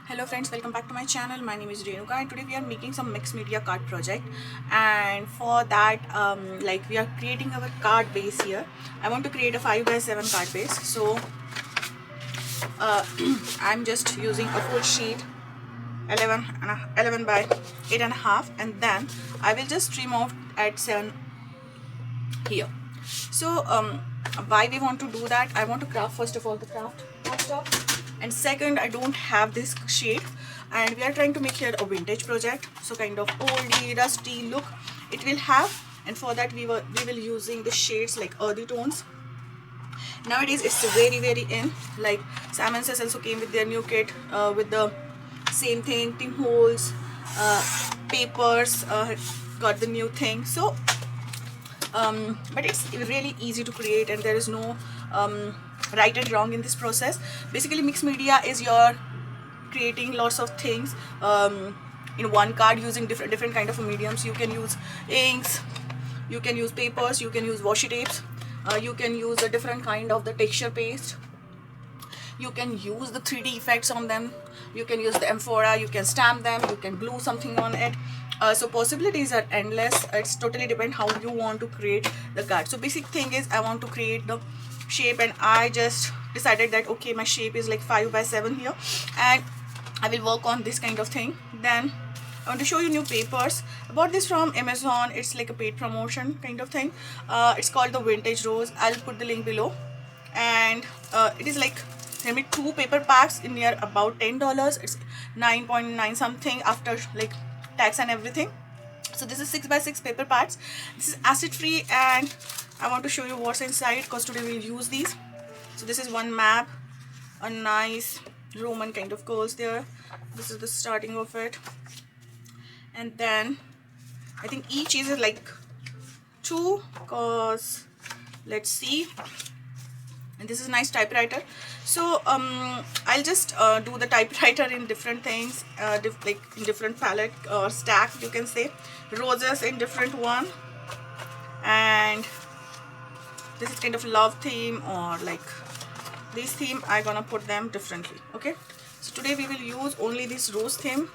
Hello friends, welcome back to my channel. My name is Renuka and today we are making some mixed media card project, and for that like we are creating our card base here. I want to create a 5 by 7 card base, so I'm just using a full sheet 11 by 8.5, and then I will just trim off at 7 here. So why we want to do that? I want to craft first of all the craft stuff, and second, I don't have this shade, and we are trying to make here a vintage project, so kind of oldie rusty look it will have. And for that we will using the shades like earthy tones. Nowadays it's very in, like Salmon Says also came with their new kit with the same thing. Tim Holt's papers got the new thing. So but it's really easy to create, and there is no right and wrong in this process. Basically mixed media is your creating lots of things in one card using different kind of mediums. You can use inks, you can use papers, you can use washi tapes, you can use a different kind of the texture paste, you can use the 3D effects on them, you can use the amphora, you can stamp them, you can glue something on it. So possibilities are endless. It's totally depend how you want to create the card. So basic thing is I want to create the shape, and I just decided that okay, my shape is like 5 by 7 here, and I will work on this kind of thing. Then I want to show you new papers. I bought this from Amazon. It's like a paid promotion kind of thing. It's called the Vintage Rose. I'll put the link below. And it is like they made 2 paper packs in near about $10. It's 9.9 something after like tax and everything. So this is 6 by 6 paper packs. This is acid free, and I want to show you what's inside because today we'll use these. So this is one map, a nice Roman kind of curls there. This is the starting of it, and then I think each is like 2, cause let's see. And this is a nice typewriter. So I'll just do the typewriter in different things, like in different palette or stack, you can say. Roses in different one, and this is kind of love theme, or like this theme I'm gonna put them differently. Okay, so today we will use only this rose theme.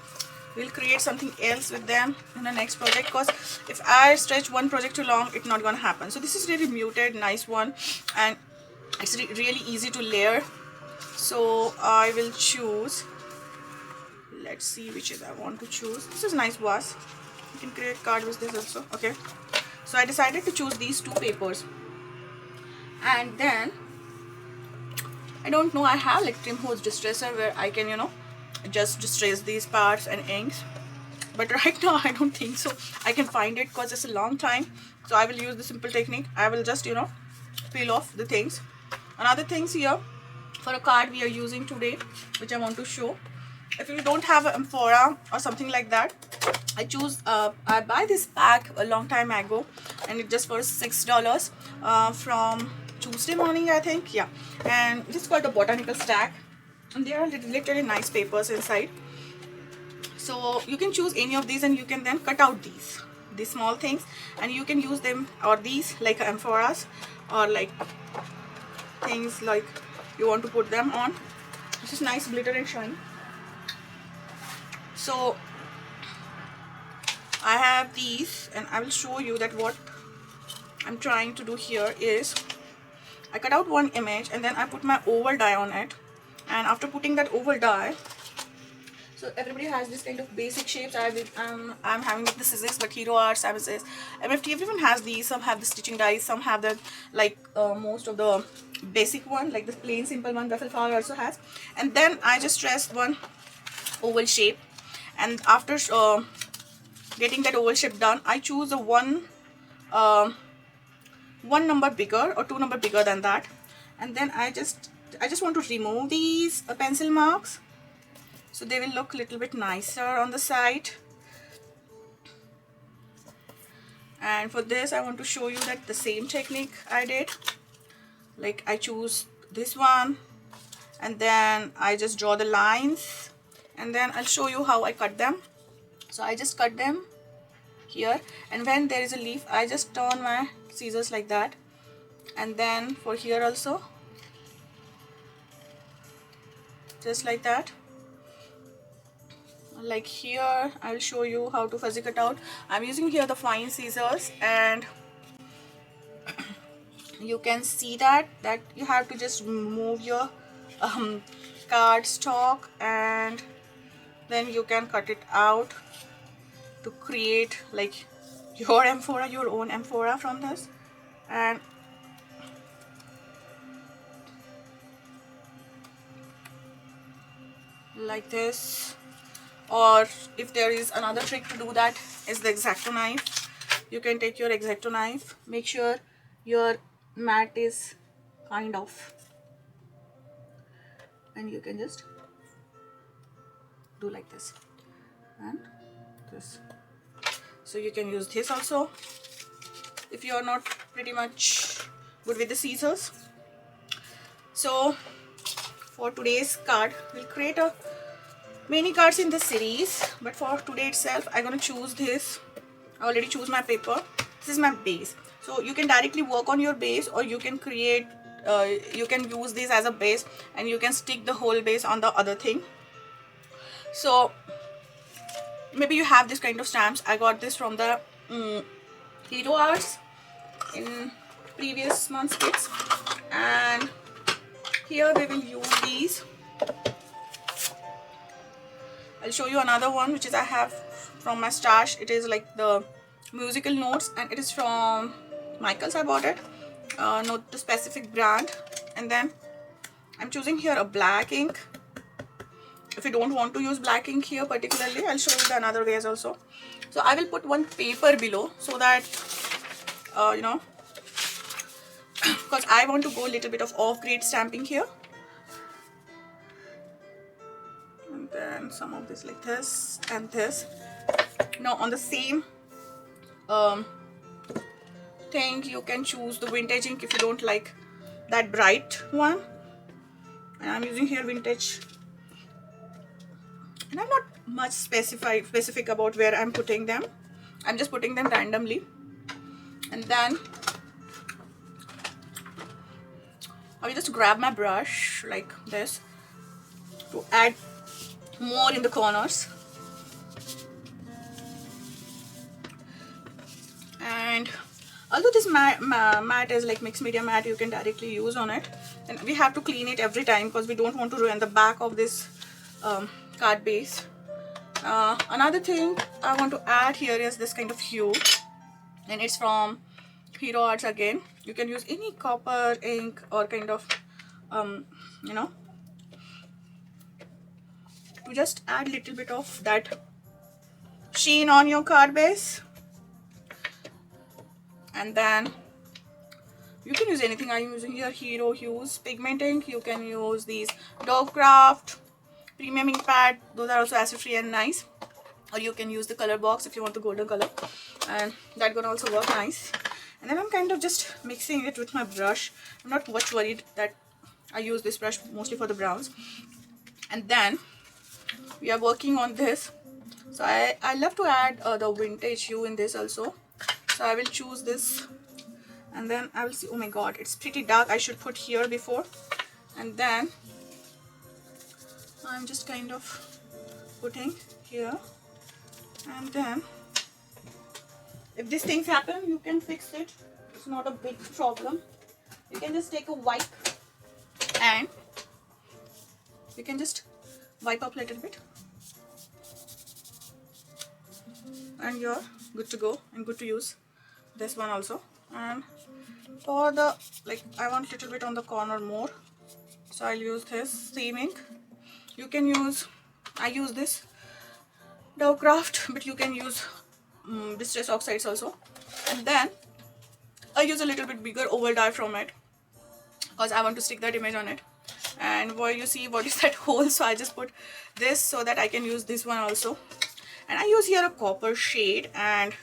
We'll create something else with them in the next project, because if I stretch one project too long, it's not gonna happen. So this is really muted, nice one, and it's really easy to layer. So I will choose, let's see which is I want to choose. This is nice vase. You can create card with this also. Okay, so I decided to choose these 2 papers, and then I don't know, I have like Tim Holtz distresser where I can, you know, just distress these parts and inks, but right now I don't think so I can find it because it's a long time. So I will use the simple technique. I will just, you know, peel off the things. Another things here for a card we are using today, which I want to show. If you don't have an amphora or something like that, I choose I buy this pack a long time ago, and it just for $6 from Tuesday morning, I think. Yeah, and this is called the botanical stack, and there are literally nice papers inside. So you can choose any of these, and you can then cut out these small things, and you can use them, or these like amphoras, or like things like you want to put them on. This is nice glitter and shine. So I have these, and I will show you that what I'm trying to do here is I cut out one image, and then I put my oval die on it. And after putting that oval die, so everybody has this kind of basic shapes. I'm having the scissors, but Hero Art, Salmon Says, MFT, everyone has these. Some have the stitching dies, some have the like most of the basic one, like the plain simple one. Ruffle Flower also has. And then I just traced one oval shape, and after getting that oval shape done, I choose a one number bigger or 2 number bigger than that, and then I just want to remove these pencil marks, so they will look a little bit nicer on the side. And for this I want to show you that the same technique I did. Like I choose this one and then I just draw the lines, and then I'll show you how I cut them. So I just cut them here, and when there is a leaf I just turn my scissors like that, and then for here also just like that. Like here I'll show you how to fuzzy cut out. I'm using here the fine scissors, and you can see that you have to just move your cardstock, and then you can cut it out to create like your amphora, your own amphora from this. And like this, or if there is another trick to do that is the X-Acto knife. You can take your X-Acto knife, make sure your mat is kind of, and you can just do like this and this. So you can use this also if you are not pretty much good with the scissors. So for today's card, we'll create a many cards in this series, but for today itself I'm gonna choose this. I already choose my paper. This is my base, so you can directly work on your base, or you can create you can use this as a base and you can stick the whole base on the other thing. So maybe you have this kind of stamps. I got this from the Hero Arts in previous month's kits, and here we will use these. I'll show you another one which is I have from my stash. It is like the musical notes, and it is from Michael's. I bought it, not the specific brand. And then I'm choosing here a black ink. If you don't want to use black ink here particularly, I'll show you the another ways also. So I will put one paper below so that you know, because I want to go a little bit of off-grade stamping here. And then some of this like this and this. Now on the same thing, you can choose the vintage ink if you don't like that bright one. And I'm using here vintage, and I'm not much specific about where I'm putting them. I'm just putting them randomly. And then I will just grab my brush like this to add more in the corners. And although this mat is like mixed media mat, you can directly use on it, and we have to clean it every time because we don't want to ruin the back of this card base. Another thing I want to add here is this kind of hue, and it's from Hero Arts again. You can use any copper ink or kind of you know, to just add a little bit of that sheen on your card base. And then you can use anything. I'm using here Hero Hues pigment ink. You can use these Craft premium ink pad. Those are also acid free and nice. Or you can use the color box if you want the golden color, and that gonna also work nice. And then I'm kind of just mixing it with my brush. I'm not much worried that I use this brush mostly for the browns. And then we are working on this. So I love to add the vintage hue in this also. So I will choose this, and then I will see, oh my god, it's pretty dark. I should put here before. And then I'm just kind of putting here. And then if these things happen, you can fix it. It's not a big problem. You can just take a wipe and you can just wipe up a little bit, and you're good to go and good to use. This one also. And for the, like, I want a little bit on the corner more, so I'll use this theam ink. You can use, I use this Craft, but you can use distress oxides also. And then I use a little bit bigger oval die from it because I want to stick that image on it. And where you see what is that hole, so I just put this so that I can use this one also. And I use here a copper shade, and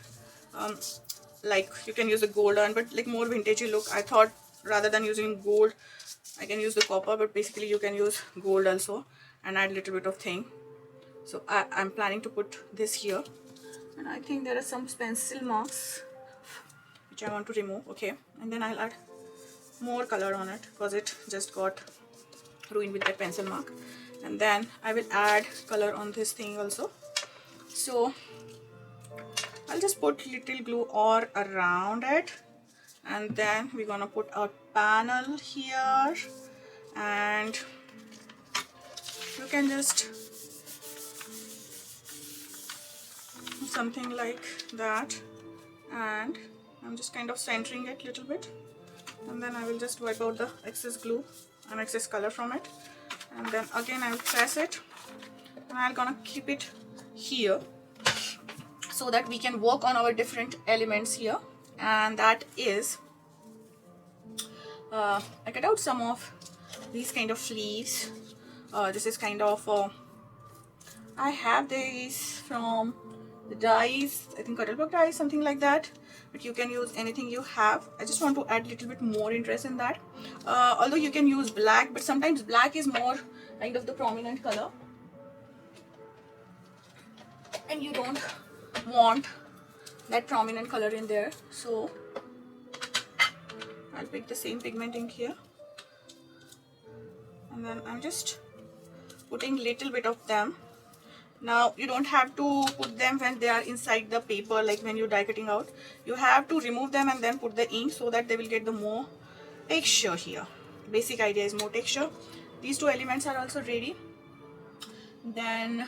like you can use a golden but like more vintagey look. I thought rather than using gold I can use the copper, but basically you can use gold also and add a little bit of thing. So I'm planning to put this here, and I think there are some pencil marks which I want to remove. Okay, and then I'll add more color on it because it just got ruined with that pencil mark. And then I will add color on this thing also. So I'll just put little glue all around it, and then we're gonna put a panel here, and you can just do something like that. And I'm just kind of centering it a little bit, and then I will just wipe out the excess glue and excess color from it, and then again I will press it, and I'm gonna keep it here so that we can work on our different elements here. And that is I cut out some of these kind of leaves. This is kind of I have these from the dyes, I think cuttlebug dyes, something like that, but you can use anything you have. I just want to add a little bit more interest in that. Although you can use black, but sometimes black is more kind of the prominent color and you don't want that prominent color in there. So I'll pick the same pigment ink here, and then I'm just putting little bit of them. Now you don't have to put them when they are inside the paper, like when you die cutting out. You have to remove them and then put the ink so that they will get the more texture here. Basic idea is more texture. These two elements are also ready. Then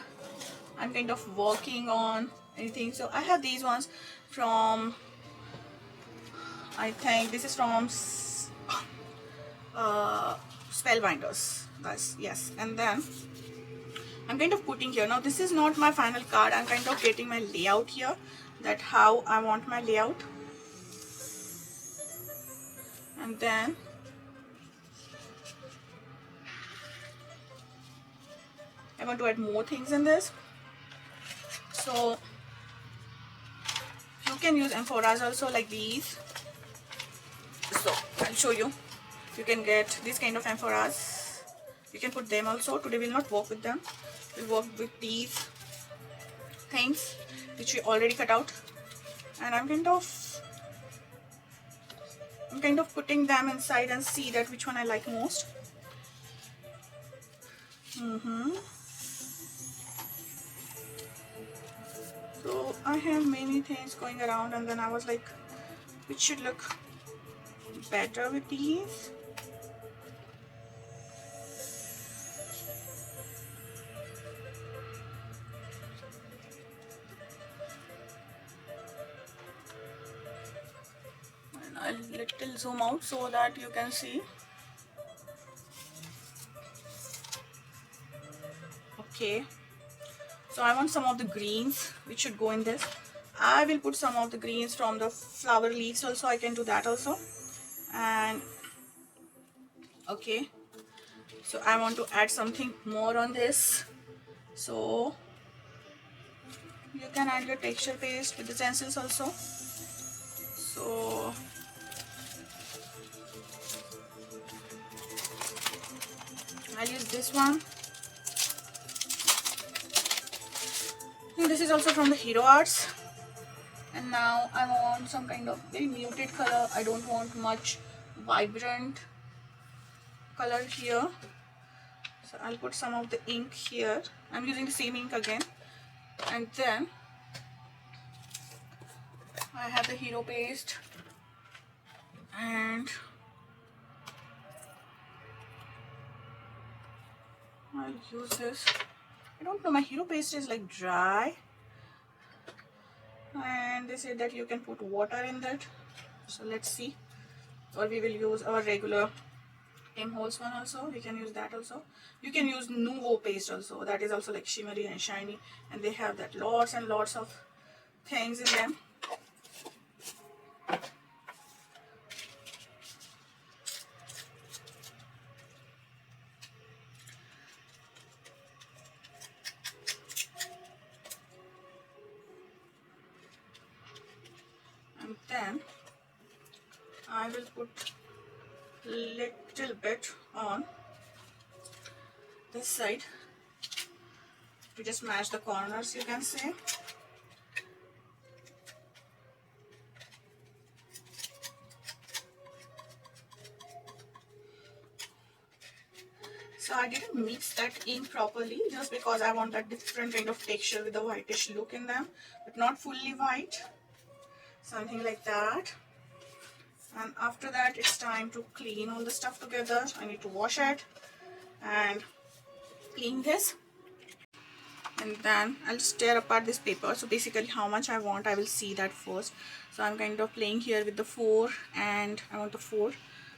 I'm kind of working on anything. So I have these ones from, I think this is from Spellbinders, guys. Yes. And then I'm kind of putting here. Now this is not my final card. I'm kind of getting my layout here, that how I want my layout. And then I want to add more things in this. So you can use amphoras also, like these. So I'll show you. You can get these kind of amphoras. You can put them also. Today we'll not work with them. We'll work with these things which we already cut out. And I'm kind of putting them inside and see that which one I like most. So I have many things going around, and then I was like, which should look better with these. And I'll little zoom out so that you can see. Okay, so I want some of the greens which should go in this. I will put some of the greens from the flower leaves also. I can do that also. And okay, so I want to add something more on this. So you can add your texture paste with the stencils also. So I'll use this one. And this is also from the Hero Arts. And now I want some kind of very muted color. I don't want much vibrant color here. So I'll put some of the ink here. I'm using the same ink again. And then I have the Hero paste. And I'll use this. I don't know, my Hero paste is like dry. And they said that you can put water in that. So let's see. Or we will use our regular Tim Holt one also. We can use that also. You can use Nuvo paste also. That is also like shimmery and shiny. And they have that lots and lots of things in them. And then I will put little bit on this side to just match the corners, you can say. So I didn't mix that in properly just because I want that different kind of texture with the whitish look in them, but not fully white, something like that. And after that, it's time to clean all the stuff together. I need to wash it and clean this, and then I'll just tear apart this paper. So basically how much I want, I will see that first. So I'm kind of playing here with the 4, and I want the 4.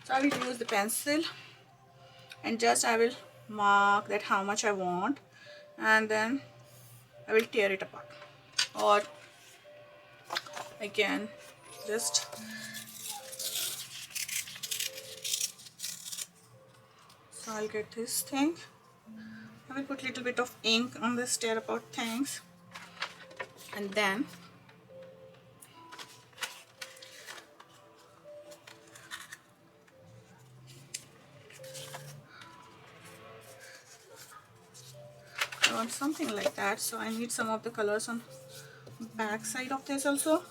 So I will use the pencil and just I will mark that how much I want, and then I will tear it apart. Or I can just so I'll get this thing. I will put a little bit of ink on this tear apart things, and then I want something like that. So I need some of the colors on back side of this also.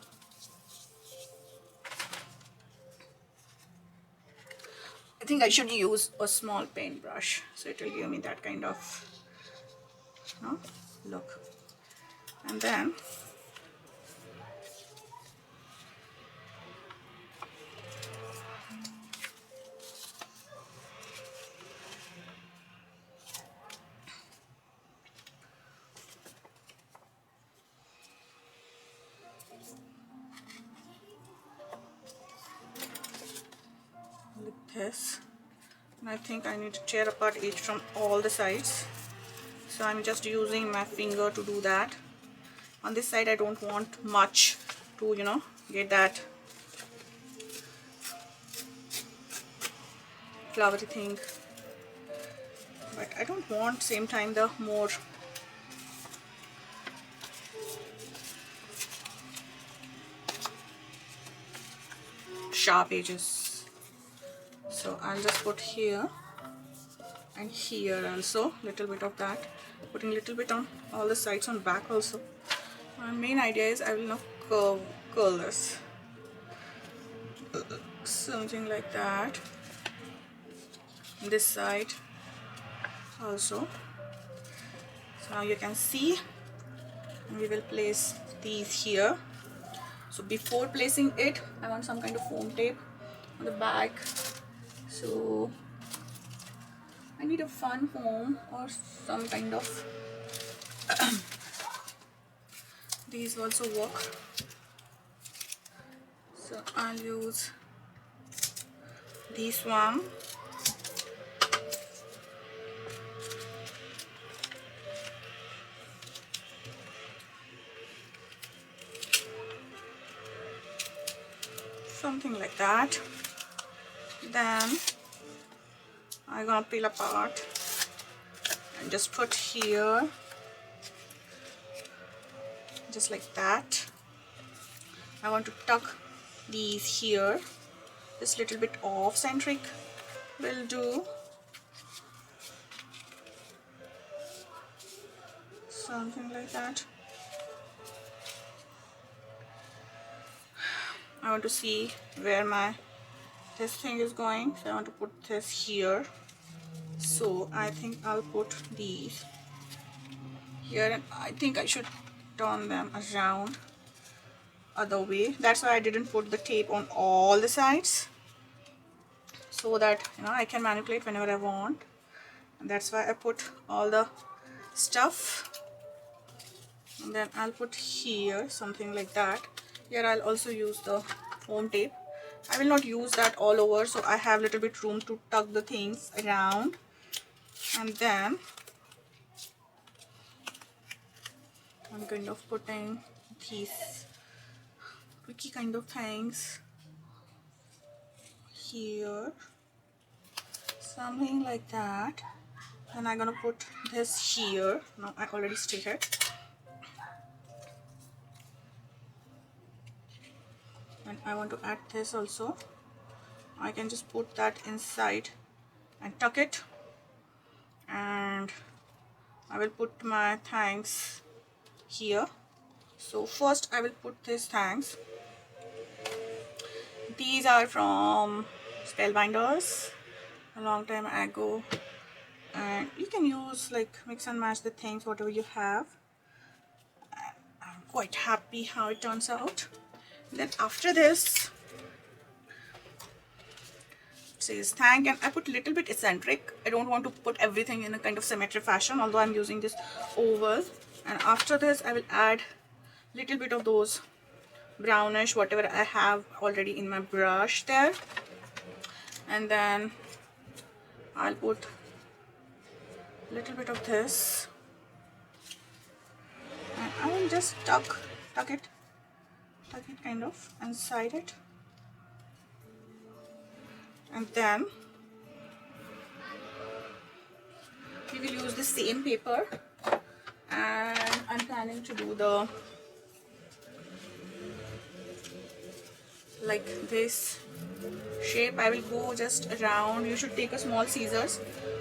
I think I should use a small paintbrush, so it will give me that kind of look. And then like this. And I think I need to tear apart each from all the sides. So I'm just using my finger to do that. On this side I don't want much to get that flowery thing, but I don't want same time the more sharp edges. So I'll just put here and here also little bit of that, putting little bit on all the sides on back also. My main idea is I will now curl this, something like that. This side also. So now you can see, we will place these here. So before placing it, I want some kind of foam tape on the back. So I need a fun foam or some kind of these also work. So I'll use this one. Something like that. Then I'm gonna peel apart and just put here, just like that. I want to tuck these here, just little bit off centric will do. Something like that. I want to see where this thing is going, so I want to put this here. So I think I'll put these here, and I think I should turn them around other way. That's why I didn't put the tape on all the sides, so that I can manipulate whenever I want. And that's why I put all the stuff, and then I'll put here something like that. Here I'll also use the foam tape. I will not use that all over, so I have little bit room to tuck the things around. And then I'm kind of putting these tricky kind of things here, something like that. Then I'm gonna put this here. Now I already stick it, and I want to add this also. I can just put that inside and tuck it, and I will put my thanks here. So first I will put this thanks. These are from Spellbinders a long time ago, and you can use like mix and match the things whatever you have. I'm quite happy how it turns out. Then after this it says thank, and I put little bit eccentric. I don't want to put everything in a kind of symmetric fashion, although I'm using this oval. And after this I will add little bit of those brownish whatever I have already in my brush there, and then I'll put little bit of this, and I will just tuck it kind of inside it, and then we will use the same paper, and I'm planning to do the like this shape. I will go just around. You should take a small scissors.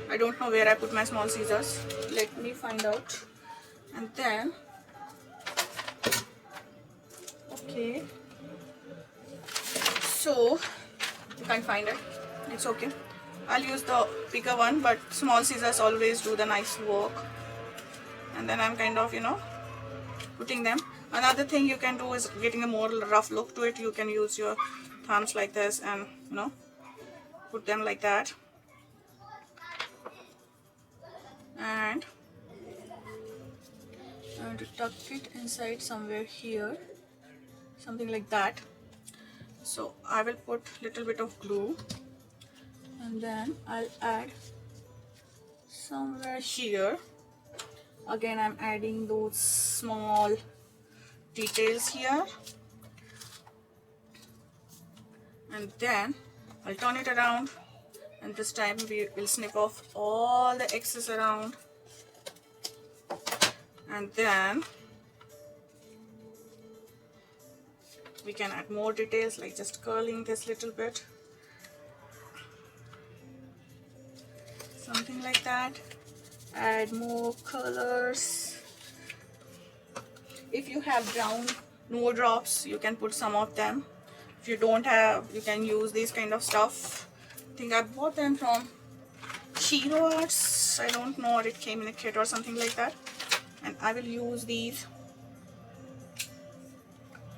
I don't know where I put my small scissors. Let me find out. And then okay, so you can't find it, it's okay. I'll use the bigger one, but small scissors always do the nice work. And then I'm kind of, you know, putting them. Another thing you can do is getting a more rough look to it. You can use your thumbs like this and, you know, put them like that. And I'm going to tuck it inside somewhere here, something like that. So I will put little bit of glue, and then I'll add somewhere here. Again, I'm adding those small details here, and then I'll turn it around, and this time we will snip off all the excess around, and then we can add more details like just curling this little bit, something like that. Add more colors. If you have brown no drops, you can put some of them. If you don't have, you can use this kind of stuff. I think I bought them from Hero Arts. I don't know, or it came in a kit or something like that. And I will use these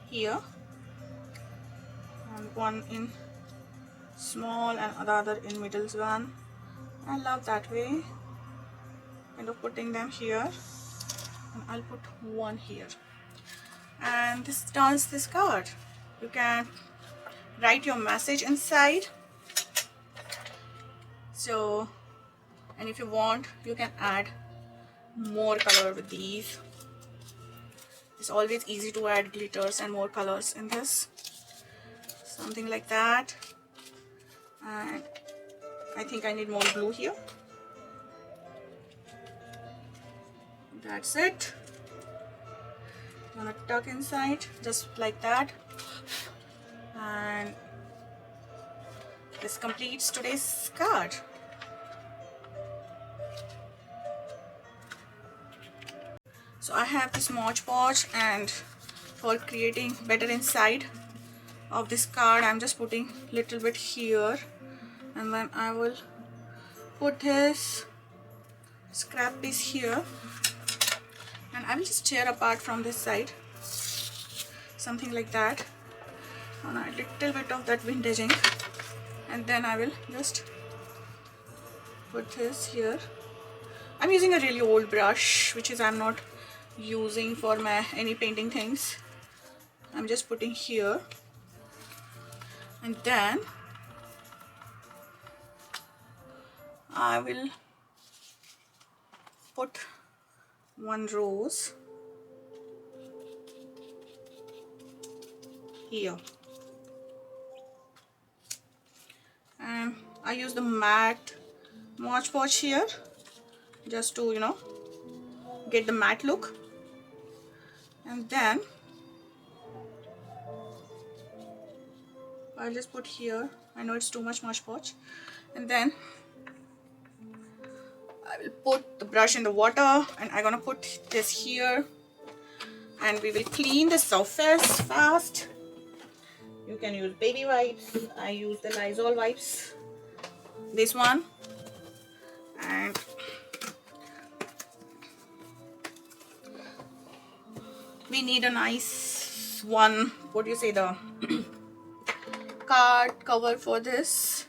here, and one in small and the other in middle one. I love that way, kind of putting them here, and I'll put one here. And this turns this card. You can write your message inside. So, and if you want, you can add more color with these. It's always easy to add glitters and more colors in this, something like that. And I think I need more glue here. That's it. I'm gonna tuck inside just like that, and this completes today's card. So I have this Mod Podge, and for creating better inside of this card, I'm just putting little bit here, and then I will put this scrap piece here, and I will just tear apart from this side, something like that, and a little bit of that vintaging, and then I will just put this here. I'm using a really old brush, which is I'm not using for my any painting things. I'm just putting here, and then I will put one rose here, and I use the matte Mod Podge here just to, you know, get the matte look. And then I'll just put here I know it's too much Poch. And then I will put the brush in the water, and I'm gonna put this here, and we will clean the surface fast. You can use baby wipes. I use the Lysol wipes, this one, and we need a nice one, what do you say, the card cover for this,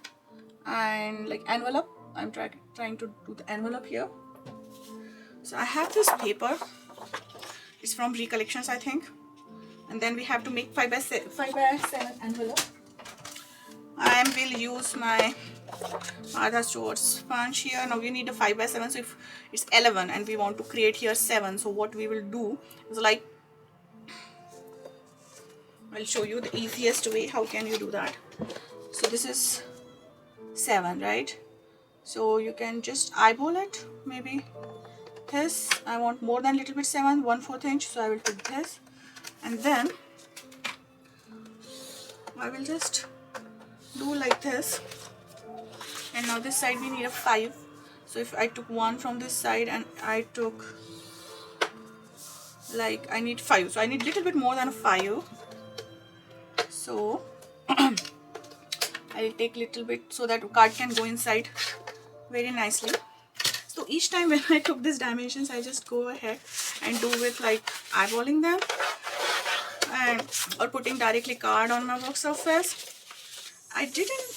and like envelope. I'm trying to do the envelope here. So I have this paper, it's from Recollections, I think, and then we have to make 5x7 envelope. I will use my Martha Stewart's sponge here. Now we need a 5x7, so if it's 11 and we want to create here 7, so what we will do is, like, I'll show you the easiest way how can you do that. So this is 7, right? So you can just eyeball it. Maybe this, I want more than little bit 7, 1/4 inch, so I will put this, and then I will just do like this. And now this side we need a 5, so if I took 1 from this side and I took, like, I need 5, so I need little bit more than a 5. So I'll take little bit so that card can go inside very nicely. So each time when I took these dimensions, I just go ahead and do with like eyeballing them, and or putting directly card on my work surface. I didn't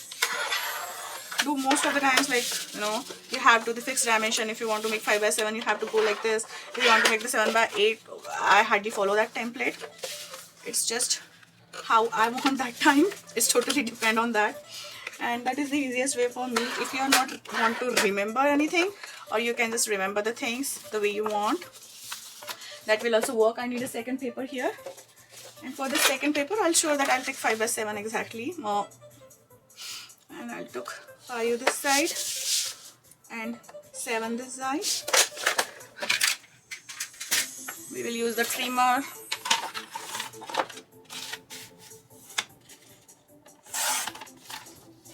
do most of the times, like, you know, you have to the fixed dimension. If you want to make 5x7, you have to go like this. If you want to make the 7x8, I hardly follow that template. It's just how I want that time. It's totally depend on that, and that is the easiest way for me. If you are not want to remember anything, or you can just remember the things the way you want, that will also work. I need a second paper here, and for the second paper I'll show that I'll take 5x7 exactly, and I'll took 5 this side and 7 this side. We will use the trimmer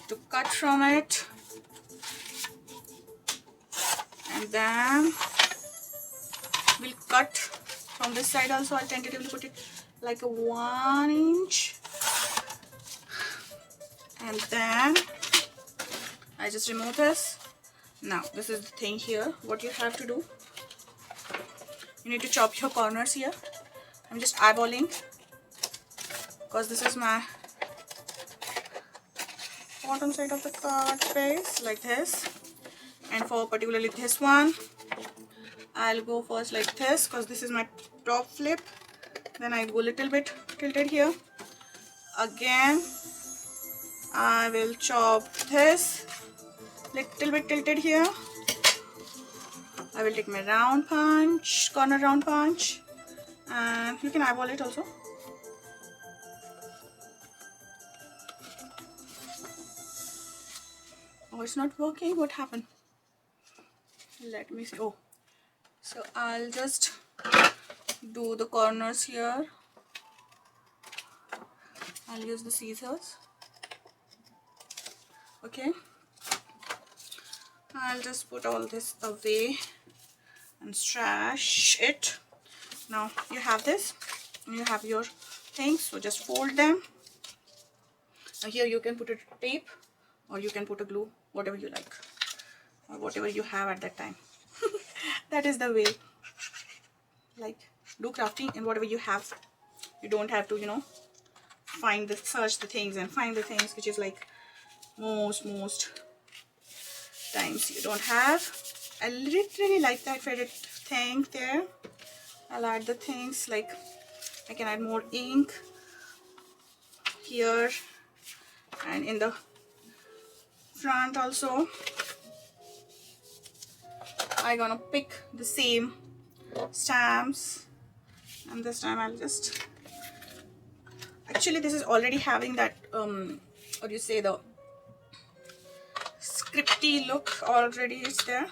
to cut from it, and then we'll cut from this side also. I'll tentatively put it like a 1 inch, and then I just remove this. Now this is the thing here. What you have to do, you need to chop your corners here. I'm just eyeballing because this is my bottom side of the card face, like this. And for particularly this one, I'll go first like this because this is my top flip. Then I go little bit tilted here. Again, I will chop this little bit tilted here. I will take my round punch, corner round punch, and you can eyeball it also. Oh, it's not working. What happened? Let me see. Oh, so I'll just do the corners here. I'll use the scissors. Okay, I'll just put all this away and trash it. Now you have this, and you have your things, so just fold them. Now here you can put a tape, or you can put a glue, whatever you like, or whatever you have at that time. That is the way. Like, do crafting in whatever you have. You don't have to, you know, search the things and find the things, which is like most times you don't have. I literally like that faded thing there. I'll add the things, like I can add more ink here and in the front also. I'm gonna pick the same stamps, and this time I'll just, actually this is already having that what do you say, the scripty look already is there.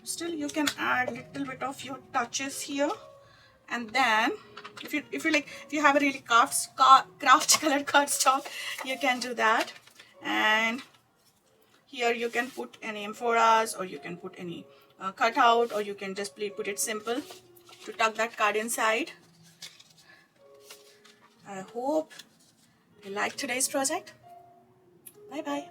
Still you can add little bit of your touches here, and then if you have a really craft colored cardstock, you can do that. And here you can put any amphoras, or you can put any cutout, or you can just put it simple to tuck that card inside. I hope you like today's project. Bye bye.